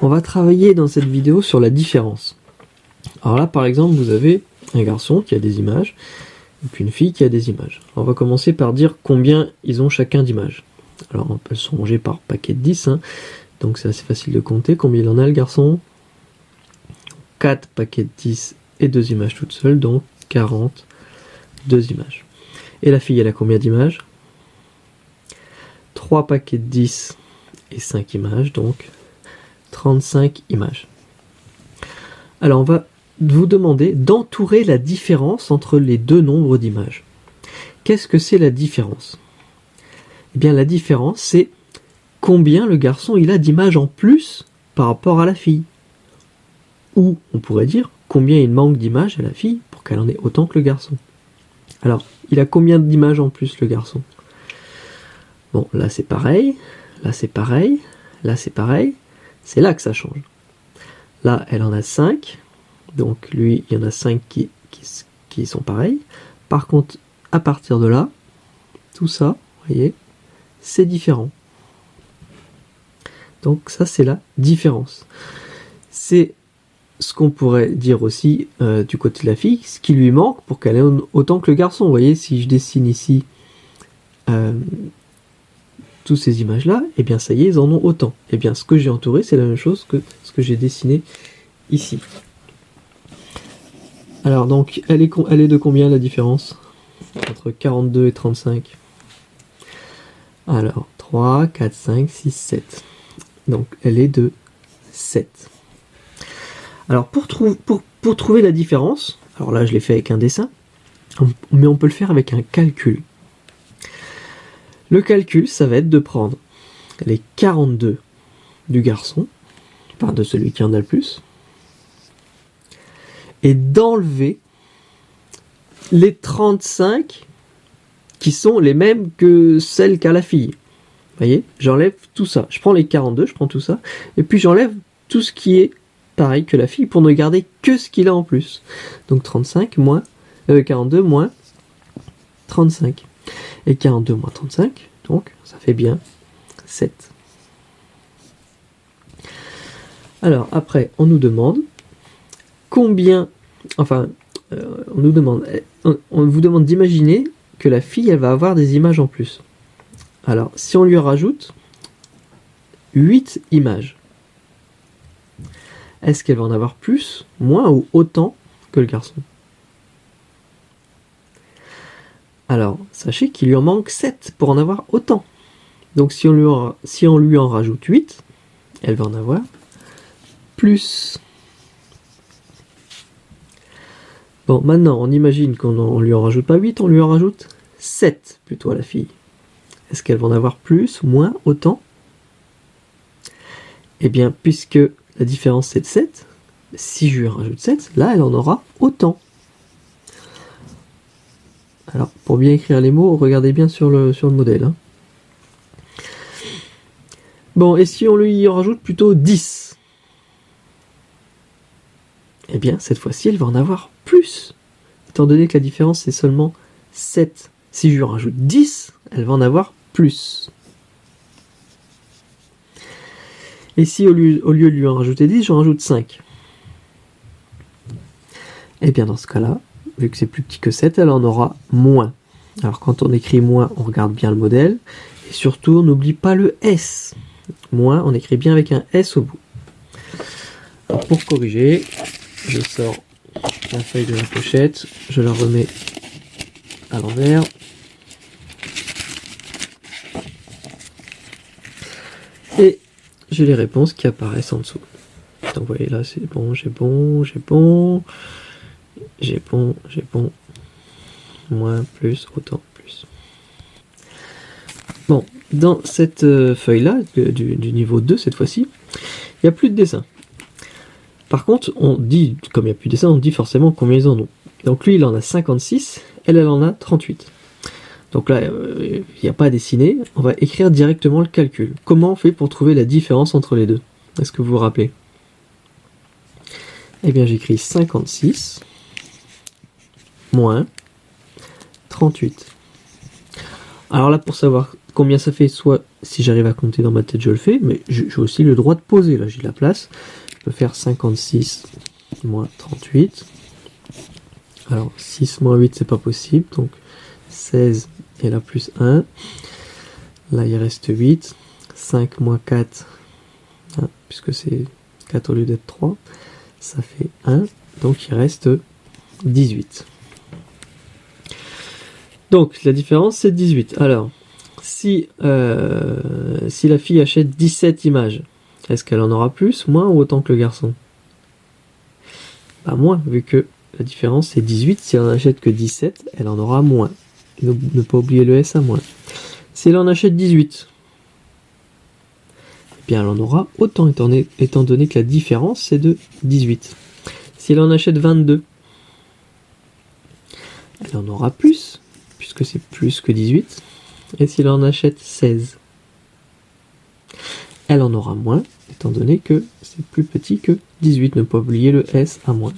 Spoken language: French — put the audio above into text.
On va travailler dans cette vidéo sur la différence. Alors là, par exemple, vous avez un garçon qui a des images, et puis une fille qui a des images. On va commencer par dire combien ils ont chacun d'images. Alors, elles sont rangées par paquet de 10, hein, donc c'est assez facile de compter. Combien il en a, le garçon? 4 paquets de 10 et 2 images toutes seules, donc 42 images. Et la fille, elle a combien d'images? 3 paquets de 10 et 5 images, donc 35 images. Alors, on va vous demander d'entourer la différence entre les deux nombres d'images. Qu'est-ce que c'est la différence? Eh bien, la différence, c'est combien le garçon il a d'images en plus par rapport à la fille. Ou, on pourrait dire, combien il manque d'images à la fille pour qu'elle en ait autant que le garçon. Alors, il a combien d'images en plus, le garçon? Bon, là c'est pareil, là c'est pareil, là c'est pareil, c'est là que ça change. Là, elle en a 5, donc lui, il y en a 5 qui sont pareils. Par contre, à partir de là, tout ça, vous voyez, c'est différent. Donc ça, c'est la différence. C'est ce qu'on pourrait dire aussi du côté de la fille, ce qui lui manque pour qu'elle ait autant que le garçon. Vous voyez, si je dessine ici toutes ces images-là, et bien ça y est, ils en ont autant. Et bien ce que j'ai entouré, c'est la même chose que ce que j'ai dessiné ici. Alors donc, elle est de combien la différence entre 42 et 35? Alors, 3, 4, 5, 6, 7. Donc, elle est de 7. Alors, pour trouver la différence, alors là, je l'ai fait avec un dessin, mais on peut le faire avec un calcul. Le calcul, ça va être de prendre les 42 du garçon, enfin de celui qui en a le plus, et d'enlever les 35 qui sont les mêmes que celles qu'a la fille. Vous voyez, j'enlève tout ça. Je prends les 42, je prends tout ça, et puis j'enlève tout ce qui est pareil que la fille pour ne garder que ce qu'il a en plus. Donc 35 moins 42 moins 35. Et 42 moins 35, donc ça fait bien 7. Alors après, on nous demande combien, enfin, on vous demande d'imaginer que la fille, elle va avoir des images en plus. Alors, si on lui rajoute 8 images, est-ce qu'elle va en avoir plus, moins ou autant que le garçon? Alors, sachez qu'il lui en manque 7 pour en avoir autant. Donc, si on lui en rajoute 8, elle va en avoir plus. Bon, maintenant, on imagine qu'on lui en rajoute pas 8, on lui en rajoute 7 plutôt à la fille. Est-ce qu'elle va en avoir plus, moins, autant? Eh bien, puisque la différence c'est de 7, si je lui en rajoute 7, là, elle en aura autant. Alors, pour bien écrire les mots, regardez bien sur le modèle. Hein. Bon, et si on lui en rajoute plutôt 10? Eh bien, cette fois-ci, elle va en avoir plus. Étant donné que la différence, c'est seulement 7. Si je lui en rajoute 10, elle va en avoir plus. Et si au lieu de lui en rajouter 10, j'en rajoute 5? Eh bien, dans ce cas-là, vu que c'est plus petit que 7, elle en aura moins. Alors, quand on écrit moins, on regarde bien le modèle. Et surtout, on n'oublie pas le S. Moins, on écrit bien avec un S au bout. Alors, pour corriger, je sors la feuille de la pochette, je la remets à l'envers. Et j'ai les réponses qui apparaissent en dessous. Donc vous voyez là, c'est bon, j'ai bon, j'ai bon, j'ai bon, j'ai bon, moins, plus, autant, plus. Bon, dans cette feuille-là, du niveau 2 cette fois-ci, il n'y a plus de dessin. Par contre, on dit, comme il n'y a plus de dessin, on dit forcément combien ils en ont. Donc lui, il en a 56, elle en a 38. Donc là, il n'y a pas à dessiner, on va écrire directement le calcul. Comment on fait pour trouver la différence entre les deux? Est-ce que vous vous rappelez? Eh bien, j'écris 56 moins 38. Alors là, pour savoir combien ça fait, soit si j'arrive à compter dans ma tête, je le fais, mais j'ai aussi le droit de poser. Là, j'ai la place. Je peux faire 56 moins 38. Alors, 6 moins 8, c'est pas possible. Donc, 16 et là, plus 1. Là, il reste 8. 5 moins 4, hein, puisque c'est 4 au lieu d'être 3. Ça fait 1. Donc, il reste 18. Donc, la différence, c'est 18. Alors, si la fille achète 17 images, est-ce qu'elle en aura plus, moins ou autant que le garçon? Bah moins, vu que la différence c'est 18. Si elle en achète que 17, elle en aura moins. Ne pas oublier le S à moins. Si elle en achète 18, eh bien elle en aura autant, étant donné que la différence c'est de 18. Si elle en achète 22, elle en aura plus, puisque c'est plus que 18. Et si elle en achète 16, elle en aura moins, étant donné que c'est plus petit que 18. Ne pas oublier le S à moins.